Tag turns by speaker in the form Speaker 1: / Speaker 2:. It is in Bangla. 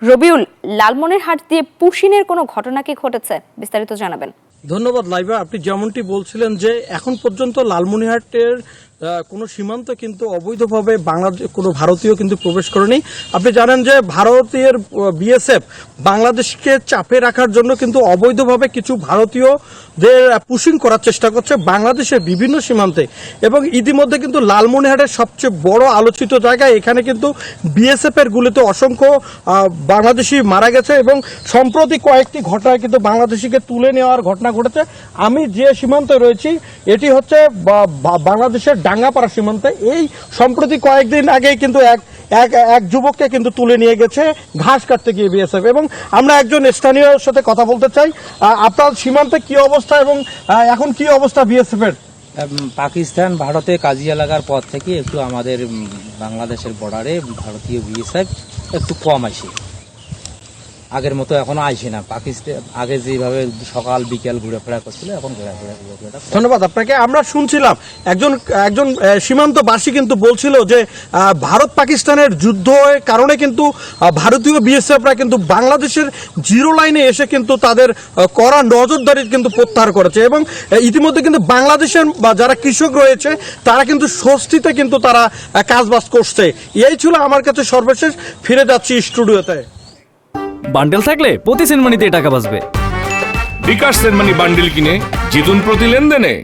Speaker 1: রবিউল, লালমনিরহাট দিয়ে পুশিনের কোনো ঘটনা কি ঘটেছে? বিস্তারিত জানাবেন।
Speaker 2: ধন্যবাদ লাইবা। আপনি যেমনটি বলছিলেন যে এখন পর্যন্ত লালমনিরহাটের কোনো সীমান্ত কিন্তু অবৈধভাবে বাংলাদেশ কোনো ভারতীয় কিন্তু প্রবেশ করেনি। আপনি জানেন যে ভারতীয় বিএসএফ বাংলাদেশকে চাপে রাখার জন্য কিন্তু অবৈধভাবে কিছু ভারতীয়দের পুশিং করার চেষ্টা করছে বাংলাদেশের বিভিন্ন সীমান্তে, এবং ইতিমধ্যে কিন্তু লালমনিরহাটের সবচেয়ে বড় আলোচিত জায়গায় এখানে কিন্তু বিএসএফ এর গুলিতে অসংখ্য বাংলাদেশি মারা গেছে, এবং সম্প্রতি কয়েকটি ঘটনায় কিন্তু বাংলাদেশিকে তুলে নেওয়ার ঘটনা ঘটেছে। আমি যে সীমান্তে রয়েছি এটি হচ্ছে বাংলাদেশের ডাঙ্গাপাড়া সীমান্তে। এই সম্প্রতি কয়েকদিন আগেই কিন্তু এক যুবককে কিন্তু তুলে নিয়ে গেছে ঘাস কাটতে গিয়ে বিএসএফ, এবং আমরা একজন স্থানীয় সাথে কথা বলতে চাই। আপনার সীমান্তে কি অবস্থা এবং এখন কি অবস্থা বিএসএফ এর?
Speaker 3: পাকিস্তান ভারতে কাজিয়া লাগার পর থেকে একটু আমাদের বাংলাদেশের বর্ডারে ভারতীয় বিএসএফ একটু কম আসে, আগের মতো এখনো আইসে না। পাকিস্তান আগে যেভাবে সকাল বিকেল ঘুরেফেরা করছিল এখন ঘোরাফেরা।
Speaker 2: ধন্যবাদ আপনাকে। আমরা শুনছিলাম একজন সীমান্তবাসী কিন্তু বলছিল যে ভারত পাকিস্তানের যুদ্ধের কারণে কিন্তু ভারতীয় বিএসএফরা কিন্তু বাংলাদেশের জিরো লাইনে এসে কিন্তু তাদের কড়া নজরদারি কিন্তু প্রত্যাহার করেছে, এবং ইতিমধ্যে কিন্তু বাংলাদেশের যারা কৃষক রয়েছে তারা কিন্তু স্বস্তিতে কিন্তু তারা কাজবাজ করছে। এই ছিল আমার কাছে সর্বশেষ। ফিরে যাচ্ছি স্টুডিওতে।
Speaker 4: বান্ডেল থাকলে প্রতি সেনমানিতে টাকা বাঁচবে।
Speaker 5: বিকাশ সেনমানি বান্ডেল কিনে জিতুন প্রতি লেনদেনে।